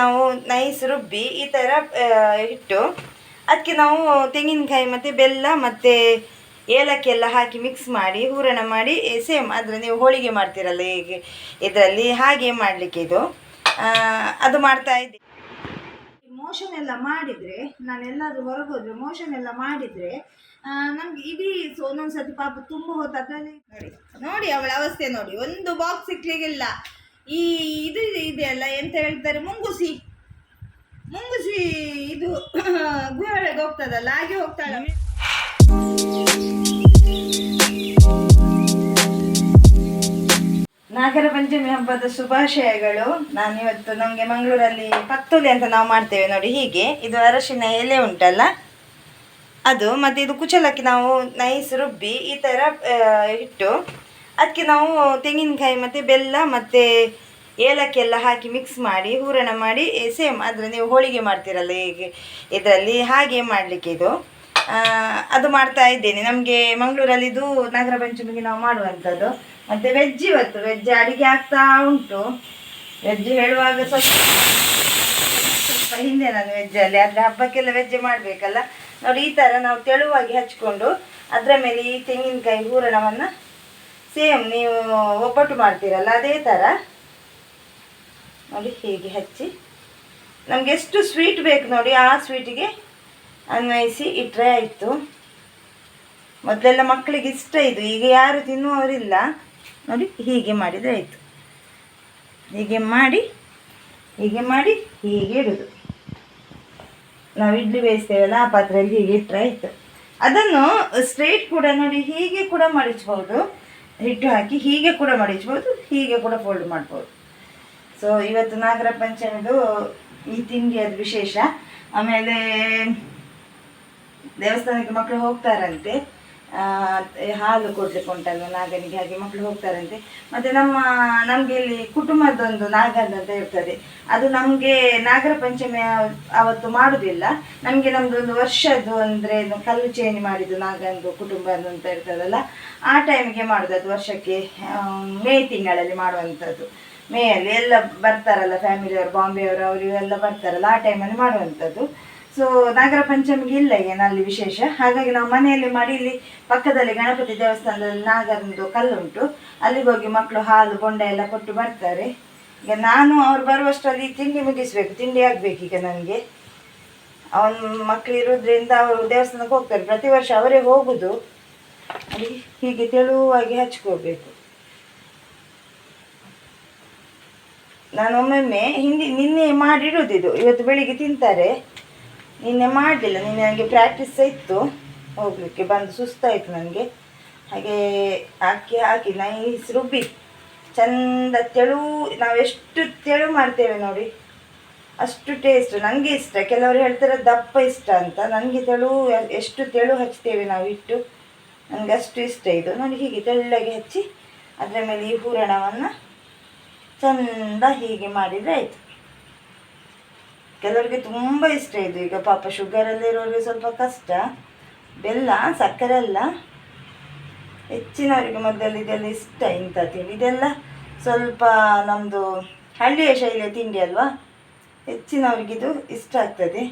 ನಾವು ನೈಸ್ ರುಬ್ಬಿ ಈ ಥರ ಇಟ್ಟು ಅದಕ್ಕೆ ನಾವು ತೆಂಗಿನಕಾಯಿ ಮತ್ತು ಬೆಲ್ಲ ಮತ್ತು ಏಲಕ್ಕಿ ಎಲ್ಲ ಹಾಕಿ ಮಿಕ್ಸ್ ಮಾಡಿ ಹೂರಣ ಮಾಡಿ ಸೇಮ್ ಆದರೆ ನೀವು ಹೋಳಿಗೆ ಮಾಡ್ತೀರಲ್ಲ ಹೀಗೆ ಇದರಲ್ಲಿ ಹಾಗೆ ಮಾಡಲಿಕ್ಕೆ ಇದು ಅದು ಮಾಡ್ತಾಯಿದ್ದೆ. ಮೋಷನ್ ಎಲ್ಲ ಮಾಡಿದರೆ ನಾನೆಲ್ಲಾದರೂ ಹೊರಗೋದ್ರೆ ಮೋಷನ್ ಎಲ್ಲ ಮಾಡಿದರೆ ನಮ್ಗೆ ಇಡೀ ಒಂದೊಂದು ಸತಿ ಪಾಪ ತುಂಬ ಹೊತ್ತು ಅದರಲ್ಲಿ ನೋಡಿ ಅವಳ ಅವಸ್ಥೆ ನೋಡಿ, ಒಂದು ಬಾಕ್ಸ್ ಸಿಕ್ಲಿಕ್ಕಿಲ್ಲ. ಈ ಇದು ಇದೆಯಲ್ಲ ಎಂತ ಹೇಳ್ತಾರೆ, ಮುಂಗುಸಿ ಇದು ಗುಹೆಯೊಳಗೆ ಹೋಗ್ತದಲ್ಲ ಹಾಗೆ ಹೋಗ್ತಾಳೆ. ನಾಗರ ಪಂಚಮಿ ಹಬ್ಬದ ಶುಭಾಶಯಗಳು. ನಾನಿವತ್ತು ನಮಗೆ ಮಂಗಳೂರಲ್ಲಿ ಪತ್ತೋಲಿ ಅಂತ ನಾವು ಮಾಡ್ತೇವೆ ನೋಡಿ, ಹೀಗೆ ಇದು ಅರಶಿನ ಎಲೆ ಉಂಟಲ್ಲ ಅದು, ಮತ್ತು ಇದು ಕುಚಲಕ್ಕಿ ನಾವು ನೈಸ್ ರುಬ್ಬಿ ಈ ಥರ ಇಟ್ಟು ಅದಕ್ಕೆ ನಾವು ತೆಂಗಿನಕಾಯಿ ಮತ್ತು ಬೆಲ್ಲ ಮತ್ತು ಏಲಕ್ಕಿ ಎಲ್ಲ ಹಾಕಿ ಮಿಕ್ಸ್ ಮಾಡಿ ಹೂರಣ ಮಾಡಿ ಸೇಮ್ ಆದರೆ ನೀವು ಹೋಳಿಗೆ ಮಾಡ್ತೀರಲ್ಲ ಹೀಗೆ ಇದರಲ್ಲಿ ಹಾಗೆ ಮಾಡಲಿಕ್ಕೆ ಇದು ಅದು ಮಾಡ್ತಾ ಇದ್ದೇನೆ. ನಮಗೆ ಮಂಗಳೂರಲ್ಲಿ ಇದು ನಾಗರ ಪಂಚಮಿಗೆ ನಾವು ಮಾಡುವಂಥದ್ದು. ಮತ್ತು ವೆಜ್ ಇವತ್ತು ವೆಜ್ ಅಡುಗೆ ಆಗ್ತಾ ಉಂಟು. ವೆಜ್ ಹೇಳುವಾಗ ಸ್ವಲ್ಪ ಹಿಂದೆ ನಾನು ವೆಜ್ಜಲ್ಲಿ, ಆದರೆ ಹಬ್ಬಕ್ಕೆಲ್ಲ ವೆಜ್ ಮಾಡಬೇಕಲ್ಲ ನೋಡಿ. ಈ ಥರ ನಾವು ತೆಳುವಾಗಿ ಹಚ್ಕೊಂಡು ಅದರ ಮೇಲೆ ಈ ತೆಂಗಿನಕಾಯಿ ಹೂರಣವನ್ನು ಸೇಮ್ ನೀವು ಒಬ್ಬಟ್ಟು ಮಾಡ್ತೀರಲ್ಲ ಅದೇ ಥರ ನೋಡಿ ಹೀಗೆ ಹಚ್ಚಿ ನಮಗೆ ಎಷ್ಟು ಸ್ವೀಟ್ ಬೇಕು ನೋಡಿ ಆ ಸ್ವೀಟಿಗೆ ಅನ್ವಯಿಸಿ ಇಟ್ಟರೆ ಆಯಿತು. ಮೊದಲೆಲ್ಲ ಮಕ್ಕಳಿಗೆ ಇಷ್ಟ ಇದು, ಈಗ ಯಾರು ತಿನ್ನುವವರಿಲ್ಲ ನೋಡಿ. ಹೀಗೆ ಮಾಡಿದರೆ ಆಯಿತು. ಹೀಗೆ ಮಾಡಿ ಹೀಗೆ ಇಡೋದು. ನಾವು ಇಡ್ಲಿ ಬೇಯಿಸ್ತೇವಲ್ಲ ಆ ಪಾತ್ರೆಯಲ್ಲಿ ಹೀಗೆ ಇಟ್ಟರೆ ಆಯಿತು. ಅದನ್ನು ಸ್ಟ್ರೈಟ್ ಕೂಡ ನೋಡಿ ಹೀಗೆ ಕೂಡ ಮಡಿಚ್ಬೋದು, ಹಿಟ್ಟು ಹಾಕಿ ಹೀಗೆ ಕೂಡ ಮಡಿಚ್ಬೋದು, ಹೀಗೆ ಕೂಡ ಫೋಲ್ಡ್ ಮಾಡ್ಬೋದು. ಸೊ ಇವತ್ತು ನಾಗರ ಪಂಚಮಿದು ಈ ತಿಂಡಿ ಅದು ವಿಶೇಷ. ಆಮೇಲೆ ದೇವಸ್ಥಾನಕ್ಕೆ ಮಕ್ಕಳು ಹೋಗ್ತಾರಂತೆ, ಹಾಲು ಕೊಡ್ಲಿಕ್ಕೆ ಉಂಟಲ್ವ ನಾಗನಿಗೆ, ಹಾಗೆ ಮಕ್ಕಳು ಹೋಗ್ತಾರಂತೆ. ಮತ್ತು ನಮಗೆ ಇಲ್ಲಿ ಕುಟುಂಬದೊಂದು ನಾಗಂದ ಅಂತ ಇರ್ತದೆ, ಅದು ನಮಗೆ ನಾಗರ ಪಂಚಮಿ ಅವತ್ತು ಮಾಡೋದಿಲ್ಲ. ನಮಗೆ ನಮ್ಮದೊಂದು ವರ್ಷದ್ದು ಅಂದರೆ ಕಲ್ಲು ಚೇಂಜ್ ಮಾಡಿದ್ದು ನಾಗಂದು ಕುಟುಂಬದ್ದು ಅಂತ ಇರ್ತದಲ್ಲ ಆ ಟೈಮಿಗೆ ಮಾಡೋದು. ಅದು ವರ್ಷಕ್ಕೆ ಮೇ ತಿಂಗಳಲ್ಲಿ ಮಾಡುವಂಥದ್ದು. ಮೇಯಲ್ಲಿ ಎಲ್ಲ ಬರ್ತಾರಲ್ಲ ಫ್ಯಾಮಿಲಿಯವರು, ಬಾಂಬೆಯವರು ಅವರು ಇವೆಲ್ಲ ಬರ್ತಾರಲ್ಲ ಆ ಟೈಮಲ್ಲಿ ಮಾಡುವಂಥದ್ದು. ಸೊ ನಾಗರ ಪಂಚಮಿಗೆ ಇಲ್ಲ ಏನಲ್ಲಿ ವಿಶೇಷ. ಹಾಗಾಗಿ ನಾವು ಮನೆಯಲ್ಲಿ ಮಾಡಿ ಇಲ್ಲಿ ಪಕ್ಕದಲ್ಲಿ ಗಣಪತಿ ದೇವಸ್ಥಾನದಲ್ಲಿ ನಾಗರದ್ದು ಕಲ್ಲುಂಟು, ಅಲ್ಲಿಗೆ ಹೋಗಿ ಮಕ್ಕಳು ಹಾಲು ಬೊಂಡ ಎಲ್ಲ ಕೊಟ್ಟು ಬರ್ತಾರೆ. ಈಗ ನಾನು ಅವ್ರು ಬರುವಷ್ಟರಲ್ಲಿ ತಿಂಡಿ ಮುಗಿಸ್ಬೇಕು, ತಿಂಡಿ ಆಗಬೇಕು. ಈಗ ನನಗೆ ಅವನ ಮಕ್ಕಳು ಇರೋದ್ರಿಂದ ಅವರು ದೇವಸ್ಥಾನಕ್ಕೆ ಹೋಗ್ತಾರೆ, ಪ್ರತಿ ವರ್ಷ ಅವರೇ ಹೋಗೋದು. ಅಲ್ಲಿ ಹೀಗೆ ತೆಳುವಾಗಿ ಹಚ್ಕೋಬೇಕು. ನಾನು ಒಮ್ಮೊಮ್ಮೆ ನಿನ್ನೆ ಮಾಡಿಡೋದಿದು, ಇವತ್ತು ಬೆಳಿಗ್ಗೆ ತಿಂತಾರೆ. ನಿನ್ನೆ ಮಾಡಲಿಲ್ಲ, ನಿನ್ನೆ ನನಗೆ ಪ್ರಾಕ್ಟೀಸ್ ಇತ್ತು ಹೋಗಲಿಕ್ಕೆ, ಬಂದು ಸುಸ್ತಾಯಿತು ನನಗೆ. ಹಾಗೆ ಹಾಕಿ ನೈಸ್ ರುಬ್ಬಿ ಚೆಂದ ತೆಳು, ನಾವು ಎಷ್ಟು ತೆಳು ಮಾಡ್ತೇವೆ ನೋಡಿ ಅಷ್ಟು ಟೇಸ್ಟ್. ನನಗೆ ಇಷ್ಟ. ಕೆಲವರು ಹೇಳ್ತಾರೆ ದಪ್ಪ ಇಷ್ಟ ಅಂತ, ನನಗೆ ತೆಳು, ಎಷ್ಟು ತೆಳು ಹಚ್ತೇವೆ ನಾವು ಇಟ್ಟು ನನಗೆ ಅಷ್ಟು ಇಷ್ಟ ಇದು ನೋಡಿ. ಹೀಗೆ ತೆಳ್ಳಗೆ ಹಚ್ಚಿ ಅದರ ಮೇಲೆ ಈ ಹೂರಣವನ್ನು ಚೆಂದ ಹೀಗೆ ಮಾಡಿದರೆ ಆಯಿತು. ಕೆಲವರಿಗೆ ತುಂಬ ಇಷ್ಟ ಇದು. ಈಗ ಪಾಪ ಶುಗರಲ್ಲಿರೋರಿಗೆ ಸ್ವಲ್ಪ ಕಷ್ಟ, ಬೆಲ್ಲ ಸಕ್ಕರೆ ಎಲ್ಲ ಹೆಚ್ಚಿನವರಿಗೆ ಮೊದಲು ಇದೆಲ್ಲ ಇಷ್ಟ. ಇಂಥ ತಿಂಡಿ ಇದೆಲ್ಲ ಸ್ವಲ್ಪ ನಮ್ಮದು ಹಳ್ಳಿಯ ಶೈಲಿಯ ತಿಂಡಿ ಅಲ್ವಾ, ಹೆಚ್ಚಿನವರಿಗಿದು ಇಷ್ಟ ಆಗ್ತದೆ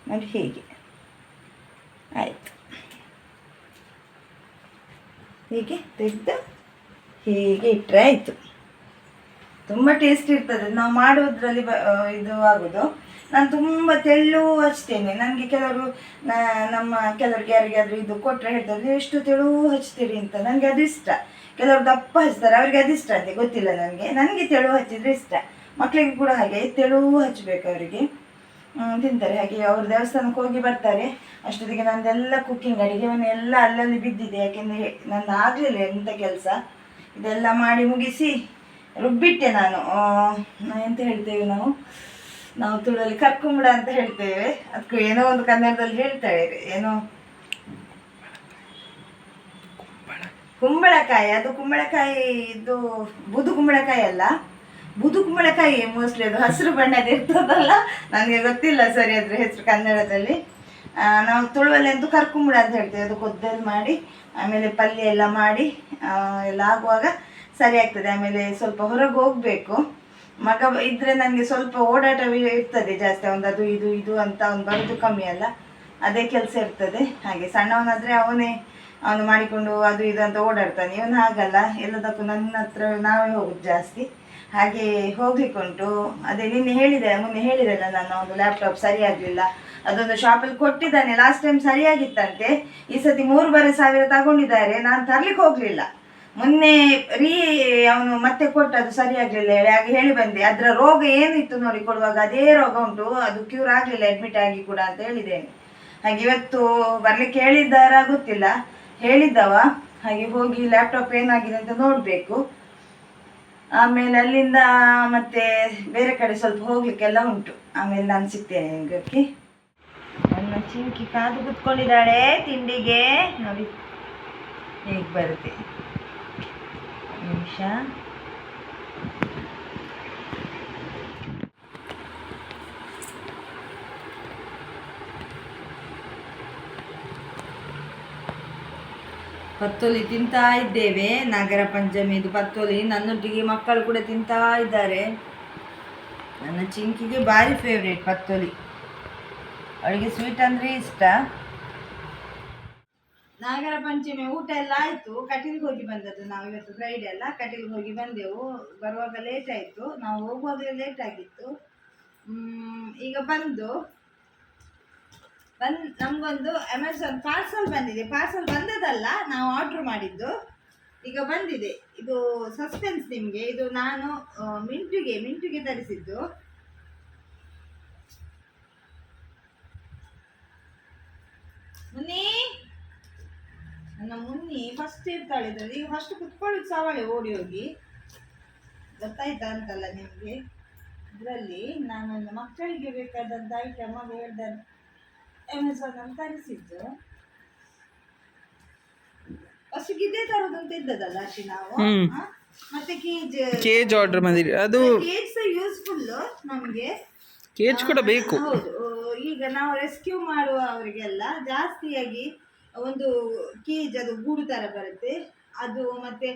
ನೋಡಿ. ಹೀಗೆ ಆಯಿತು, ಹೀಗೆ ತೆಗೆದು ಹೀಗೆ ಇಟ್ಟರೆ ಆಯಿತು. ತುಂಬ ಟೇಸ್ಟ್ ಇರ್ತದೆ ನಾವು ಮಾಡೋದ್ರಲ್ಲಿ ಇದು ಆಗೋದು. ನಾನು ತುಂಬ ತೆಳು ಹಚ್ತೇನೆ. ನನಗೆ ಕೆಲವರು ಕೆಲವ್ರಿಗೆ ಯಾರಿಗಾದರೂ ಇದು ಕೊಟ್ಟರೆ ಹೇಳ್ತಾರೆ ನೀವು ಎಷ್ಟು ತೆಳು ಹಚ್ತೀರಿ ಅಂತ. ನನಗೆ ಅದು ಇಷ್ಟ. ಕೆಲವರು ದಪ್ಪ ಹಚ್ತಾರೆ, ಅವ್ರಿಗೆ ಅದು ಇಷ್ಟ ಅಂತೆ, ಗೊತ್ತಿಲ್ಲ ನನಗೆ ತೆಳು ಹಚ್ಚಿದ್ರೆ ಇಷ್ಟ. ಮಕ್ಕಳಿಗೆ ಕೂಡ ಹಾಗೆ ತೆಳು ಹಚ್ಚಬೇಕು, ಅವರಿಗೆ ತಿಂತಾರೆ. ಹಾಗೆ ಅವರು ದೇವಸ್ಥಾನಕ್ಕೆ ಹೋಗಿ ಬರ್ತಾರೆ ಅಷ್ಟೊತ್ತಿಗೆ ನಂದೆಲ್ಲ ಕುಕ್ಕಿಂಗ್ ಅಡುಗೆ ಮನೆ ಎಲ್ಲ ಅಲ್ಲಲ್ಲಿ ಬಿದ್ದಿದೆ. ಯಾಕೆಂದರೆ ನಂದು ಆಗಲಿಲ್ಲ ಎಂಥ ಕೆಲಸ. ಇದೆಲ್ಲ ಮಾಡಿ ಮುಗಿಸಿ ರುಬ್ಬಿಟ್ಟೆ ನಾನು. ಎಂತ ಹೇಳ್ತೇವೆ ನಾವು ತುಳಲ್ಲಿ ಕರ್ಕುಂಬಡ ಅಂತ ಹೇಳ್ತೇವೆ, ಅದಕ್ಕೂ ಏನೋ ಒಂದು ಕನ್ನಡದಲ್ಲಿ ಹೇಳ್ತಾರೆ, ಏನೋ ಕುಂಬಳಕಾಯಿ. ಅದು ಕುಂಬಳಕಾಯಿ, ಇದು ಬುದು ಕುಂಬಳಕಾಯಿ ಅಲ್ಲ, ಬುದು ಕುಂಬಳಕಾಯಿ ಮೋಸ್ಟ್ಲಿ, ಅದು ಹಸಿರು ಬಣ್ಣದ ಇರ್ತದಲ್ಲ, ನನಗೆ ಗೊತ್ತಿಲ್ಲ ಸರಿ ಅದ್ರ ಹೆಸರು ಕನ್ನಡದಲ್ಲಿ. ನಾವು ತುಳುವಲ್ಲಿ ಅಂತೂ ಕರ್ಕುಂಬಳ ಅಂತ ಹೇಳ್ತೇವೆ. ಅದು ಕೊದ್ದಲು ಮಾಡಿ ಆಮೇಲೆ ಪಲ್ಯ ಎಲ್ಲ ಮಾಡಿ ಎಲ್ಲ ಆಗುವಾಗ ಸರಿ ಆಗ್ತದೆ. ಆಮೇಲೆ ಸ್ವಲ್ಪ ಹೊರಗೆ ಹೋಗಬೇಕು, ಮಗ ಇದ್ರೆ ನನಗೆ ಸ್ವಲ್ಪ ಓಡಾಟ ಇರ್ತದೆ ಜಾಸ್ತಿ, ಒಂದು ಅದು ಇದು ಇದು ಅಂತ ಅವ್ನು ಬರೋದು ಕಮ್ಮಿ ಅಲ್ಲ, ಅದೇ ಕೆಲಸ ಇರ್ತದೆ. ಹಾಗೆ ಸಣ್ಣವನಾದರೆ ಅವನು ಮಾಡಿಕೊಂಡು ಅದು ಇದು ಅಂತ ಓಡಾಡ್ತಾನೆ. ಇವನು ಹಾಗಲ್ಲ, ಎಲ್ಲದಕ್ಕೂ ನನ್ನ ಹತ್ರ ನಾವೇ ಹೋಗೋದು ಜಾಸ್ತಿ. ಹಾಗೆ ಹೋಗ್ಲಿಕ್ಕುಂಟು. ಅದೇ ಮೊನ್ನೆ ಹೇಳಿದೆ ನಾನು, ಒಂದು ಲ್ಯಾಪ್ಟಾಪ್ ಸರಿಯಾಗಲಿಲ್ಲ, ಅದೊಂದು ಶಾಪಲ್ಲಿ ಕೊಟ್ಟಿದ್ದಾನೆ. ಲಾಸ್ಟ್ ಟೈಮ್ ಸರಿಯಾಗಿತ್ತಂತೆ, ಈ ಸತಿ 3,500 ತಗೊಂಡಿದ್ದಾರೆ. ನಾನು ತರ್ಲಿಕ್ಕೆ ಹೋಗಲಿಲ್ಲ. ಮೊನ್ನೆ ಅವನು ಮತ್ತೆ ಕೊಟ್ಟದ್ದು ಸರಿಯಾಗಲಿಲ್ಲ ಹೇಳಿ, ಹಾಗೆ ಹೇಳಿ ಬಂದೆ. ಅದರ ರೋಗ ಏನಿತ್ತು ನೋಡಿ ಕೊಡುವಾಗ, ಅದೇ ರೋಗ ಉಂಟು, ಅದು ಕ್ಯೂರ್ ಆಗಲಿಲ್ಲ ಅಡ್ಮಿಟ್ ಆಗಿ ಕೂಡ ಅಂತ ಹೇಳಿದ್ದೇನೆ. ಹಾಗೆ ಇವತ್ತು ಬರ್ಲಿಕ್ಕೆ ಹೇಳಿದ್ದಾರ ಗೊತ್ತಿಲ್ಲ, ಹೇಳಿದ್ದವ. ಹಾಗೆ ಹೋಗಿ ಲ್ಯಾಪ್ಟಾಪ್ ಏನಾಗಿದೆ ಅಂತ ನೋಡಬೇಕು. ಆಮೇಲೆ ಅಲ್ಲಿಂದ ಮತ್ತೆ ಬೇರೆ ಕಡೆ ಸ್ವಲ್ಪ ಹೋಗ್ಲಿಕ್ಕೆಲ್ಲ ಉಂಟು. ಆಮೇಲೆ ನಾನು ಸಿಗ್ತೇನೆ ನಿಮಗೆ. ಓಕೆ, ನನ್ನ ಚಿಂಕಿ ಕಾದು ಕೂತ್ಕೊಂಡಿದ್ದಾಳೆ ತಿಂಡಿಗೆ. ನೋಡಿ ಹೇಗೆ ಬರುತ್ತೆ, ನಿಮಿಷ. ಪತ್ತೋಲಿ ತಿಂತಾ ಇದ್ದೇವೆ. ನಾಗರ ಪಂಚಮಿದು ಪತ್ತೋಲಿ ನನ್ನೊಟ್ಟಿಗೆ ಮಕ್ಕಳು ಕೂಡ ತಿಂತಾ ಇದ್ದಾರೆ. ನನ್ನ ಚಿಂಕಿಗೆ ಭಾರಿ ಫೇವ್ರೇಟ್ ಪತ್ತೋಲಿ, ಅವಳಿಗೆ ಸ್ವೀಟ್ ಅಂದರೆ ಇಷ್ಟ. ನಾಗರ ಪಂಚಮಿ ಊಟ ಎಲ್ಲ ಆಯಿತು. ಕಟೀಲ್ಗೆ ಹೋಗಿ ಬಂದದ್ದು ನಾವು, ಇವತ್ತು ಫ್ರೈಡೆ ಅಲ್ಲ, ಕಟೀಲ್ಗೆ ಹೋಗಿ ಬಂದೆವು. ಬರುವಾಗ ಲೇಟ್ ಆಯಿತು, ನಾವು ಹೋಗುವಾಗಲೇ ಲೇಟ್ ಆಗಿತ್ತು. ಈಗ ನಮಗೊಂದು ಅಮೆಝಾನ್ ಪಾರ್ಸಲ್ ಬಂದಿದೆ. ಪಾರ್ಸಲ್ ಬಂದದಲ್ಲ, ನಾವು ಆರ್ಡ್ರ್ ಮಾಡಿದ್ದು, ಈಗ ಬಂದಿದೆ. ಇದು ಸಸ್ಪೆನ್ಸ್ ನಿಮಗೆ. ಇದು ನಾನು ಮಿಂಟುಗೆ ತರಿಸಿದ್ದು. ನನ್ನ ಮುನ್ನಿ ಫಸ್ಟ್ ಇರ್ತಾಳೆ ಇದ್ರಲ್ಲಿ. ಈಗ ಫಸ್ಟ್ ಕುತ್ಕೊಳ್ಳೋದು ಸವಾಳೆ ಓಡಿ ಹೋಗಿ, ಗೊತ್ತಾಯ್ತಾ ಅಂತಲ್ಲ ನಿಮಗೆ. ಇದರಲ್ಲಿ ನಾನೊಂದು ಮಕ್ಕಳಿಗೆ ಬೇಕಾದಂಥ ಐಟಮ್ ಹೇಳ್ದ ಅಮೆಝಾನ್ ಅಂತ ತರಿಸಿದ್ದು. ಫಸ್ಟಿಗೆ ಇದೇ ತರೋದು ಅಂತ ಇದ್ದದಲ್ಲ ಅಷ್ಟೇ ನಾವು. ಮತ್ತೆ ಕೇಜ್ ಆರ್ಡರ್ ಮಾಡಿದ್ರಿ. ಅದು ಕೇಜ್ ಯೂಸ್ಫುಲ್ ನಮಗೆ, ಕೇಜ್ ಕೂಡ ಬೇಕು. ಹೌದು, ಈಗ ನಾವು ರೆಸ್ಕ್ಯೂ ಮಾಡುವ ಅವರಿಗೆಲ್ಲ ಜಾಸ್ತಿಯಾಗಿ ಒಂದು ಕೇಜ್, ಅದು ಗೂಡು ಥರ ಬರುತ್ತೆ ಅದು, ಮತ್ತೆ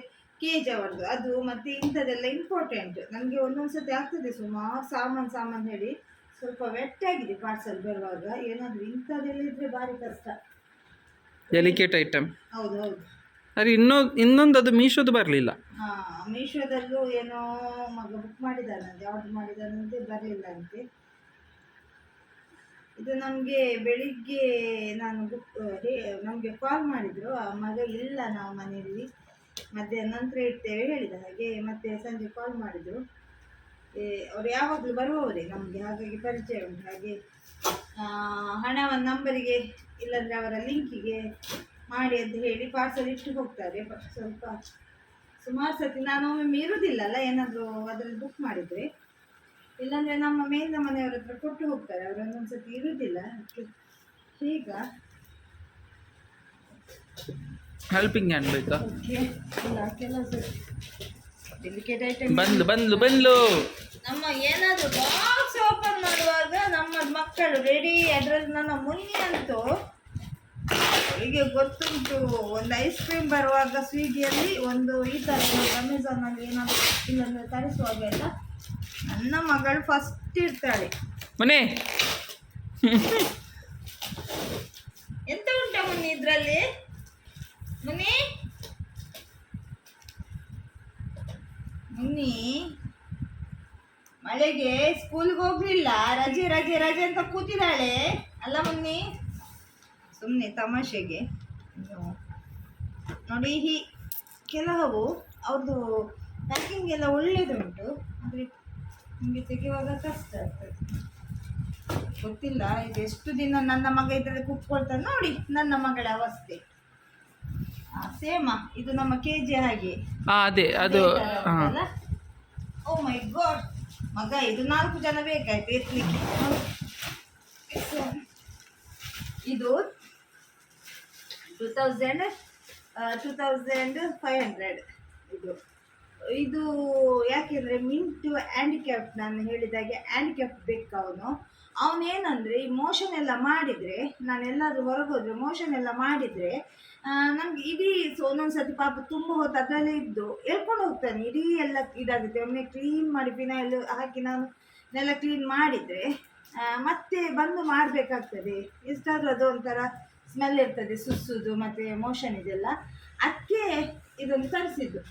ಕೇಜ್ ಅವರದು ಅದು, ಮತ್ತೆ ಇಂಥದ್ದೆಲ್ಲ ಇಂಪಾರ್ಟೆಂಟ್. ನನಗೆ ಒಂದೊಂದ್ಸತಿ ಆಗ್ತದೆ ಸುಮಾರು ಸಾಮಾನು ಹೇಳಿ ಸ್ವಲ್ಪ ವೆಟ್ಟಾಗಿದೆ ಪಾರ್ಸಲ್ ಬರುವಾಗ. ಏನಾದರೂ ಇಂಥದ್ದೆಲ್ಲ ಇದ್ರೆ ಭಾರಿ ಕಷ್ಟ, ಡೆಲಿಕೇಟ್ ಐಟಮ್. ಹೌದು. ಅರೆ ಇನ್ನೊಂದು ಅದು ಮೀಶೋದು ಬರಲಿಲ್ಲ. ಮೀಶೋದಲ್ಲೂ ಏನೋ ಮಗ ಬುಕ್ ಮಾಡಿದ್ದಾನಂತೆ, ಆರ್ಡರ್ ಮಾಡಿದ್ದಾನಂತೆ, ಬರಲಿಲ್ಲ ಅಂತೆ. ಇದು ನಮಗೆ ಬೆಳಿಗ್ಗೆ ನಮಗೆ ಕಾಲ್ ಮಾಡಿದರು, ಆ ಮಗ ಇಲ್ಲ ನಾವು ಮನೆಯಲ್ಲಿ, ಮಧ್ಯಾಹ್ನ ನಂತರ ಇಡ್ತೇವೆ ಹೇಳಿದ ಹಾಗೆ. ಮತ್ತೆ ಸಂಜೆ ಕಾಲ್ ಮಾಡಿದರು. ಅವ್ರು ಯಾವಾಗಲೂ ಬರುವವರೇ ನಮಗೆ, ಹಾಗಾಗಿ ಪರಿಚಯ ಉಂಟು. ಹಾಗೆ ಹಣವನ್ನು ನಂಬರಿಗೆ ಇಲ್ಲಾಂದರೆ ಅವರ ಲಿಂಕಿಗೆ ಮಾಡಿ ಅಂತ ಹೇಳಿ ಪಾರ್ಸಲ್ ಇಟ್ಟು ಹೋಗ್ತಾರೆ. ಸ್ವಲ್ಪ ಸುಮಾರು ಸತಿ ನಾನು ಒಮ್ಮೆ ಇರುವುದಿಲ್ಲಲ್ಲ, ಏನಾದರೂ ಅದರಲ್ಲಿ ಬುಕ್ ಮಾಡಿದರೆ, ಇಲ್ಲಾಂದರೆ ನಮ್ಮ ಮೇಲಿನ ಮನೆಯವರ ಹತ್ರ ಕೊಟ್ಟು ಹೋಗ್ತಾರೆ. ಅವರು ಒಂದೊಂದ್ಸತಿ ಇರುವುದಿಲ್ಲ. ಈಗ ಹೆಲ್ಪಿಂಗ್ ಹ್ಯಾಂಡ್ ಬೇಕಾ? ಇಲ್ಲ, ಕೆಲಸ ಡೆಲಿಕೇಟ್ ಐಟಮ್ ಬಂದ್ಲು. ನಮ್ಮ ಏನಾದರೂ ಬಾಕ್ಸ್ ಓಪನ್ ಮಾಡುವಾಗ ನಮ್ಮ ಮಕ್ಕಳು ರೆಡಿ. ಅದರಲ್ಲಿ ನನ್ನ ಮುನ್ನಿ ಅಂತೂ ಅವರಿಗೆ ಗೊತ್ತುಂಟು, ಒಂದು ಐಸ್ ಕ್ರೀಮ್ ಬರುವಾಗ ಸ್ವಿಗ್ಗಿಯಲ್ಲಿ ಒಂದು ಈ ಥರ ಅಮೆಝಾನಲ್ಲಿ ಏನಾದರೂ ಇಲ್ಲಾಂದರೆ ತರಿಸುವಾಗ ಎಲ್ಲ ನನ್ನ ಮಗಳು ಫಸ್ಟ್ ಇರ್ತಾಳೆ. ಮನೆ ಎಂತ ಉಂಟ ಮುನ್ನಿ ಇದರಲ್ಲಿ? ಮುನ್ನಿ ಮಳೆಗೆ ಸ್ಕೂಲ್ಗೆ ಹೋಗ್ಲಿಲ್ಲ, ರಜೆ ರಜೆ ರಜೆ ಅಂತ ಕೂತಿದ್ದಾಳೆ ಅಲ್ಲ ಮುನ್ನಿ? ಸುಮ್ಮನೆ ತಮಾಷೆಗೆ ನೋಡಿ. ಕೆಲವು ಅವ್ರದ್ದು ಪ್ಯಾಕಿಂಗ್ ಎಲ್ಲ ಒಳ್ಳೇದುಂಟು, ಆದರೆ ನಿಮಗೆ ತೆಗೆಯುವಾಗ ಕಷ್ಟ ಆಗ್ತದೆ. ಗೊತ್ತಿಲ್ಲ ಇದೆಷ್ಟು ದಿನ ನನ್ನ ಮಗ ಇದರಲ್ಲಿ ಕುತ್ಕೊಳ್ತಾನೆ ನೋಡಿ. ನನ್ನ ಮಗಳ ಅವಸ್ಥೆ ಸೇಮ. ಇದು ನಮ್ಮ ಕೆಜಿ ಹಾಗೆ. ಅದೇ ಅದು. ಓ ಮೈ ಗಾಡ್ ಮಗ, ಇದು 4 ಜನ ಬೇಕಾಯ್ತು ಎತ್ತಲಿಕ್ಕೆ. ಇದು 2500 ಇದು ಇದು ಯಾಕೆಂದರೆ ಮಿಂಟು ಹ್ಯಾಂಡಿಕ್ಯಾಪ್ಟ್, ನಾನು ಹೇಳಿದಾಗೆ ಹ್ಯಾಂಡಿಕ್ಯಾಪ್ಟ್ ಬೇಕು ಅವನೇನಂದರೆ ಈ ಮೋಷನ್ ಎಲ್ಲ ಮಾಡಿದರೆ, ನಾನು ಎಲ್ಲಾದರೂ ಹೊರಗೋದ್ರೆ ಮೋಷನ್ ಎಲ್ಲ ಮಾಡಿದರೆ ನಮ್ಗೆ ಇಡೀ ಒಂದೊಂದು ಸತಿ ಪಾಪ ತುಂಬ ಹೊತ್ತು ಅದರಲ್ಲೇ ಇದ್ದು ಎಳ್ಕೊಂಡು ಹೋಗ್ತಾನೆ, ಇಡೀ ಎಲ್ಲ ಇದಾಗುತ್ತೆ. ಒಮ್ಮೆ ಕ್ಲೀನ್ ಮಾಡಿ ಫಿನೈಲ್ ಹಾಕಿ ನಾನು ನೆಲ ಕ್ಲೀನ್ ಮಾಡಿದರೆ ಮತ್ತೆ ಬಂದು ಮಾಡಬೇಕಾಗ್ತದೆ. ಎಷ್ಟಾದರೂ ಅದು ಒಂಥರ ಸ್ಮೆಲ್ ಇರ್ತದೆ, ಸುಸುದು ಮತ್ತು ಮೋಷನ್ ಇದೆಲ್ಲ. ಅದಕ್ಕೆ ಇದೊಂದು ತರಿಸಿದ್ದು.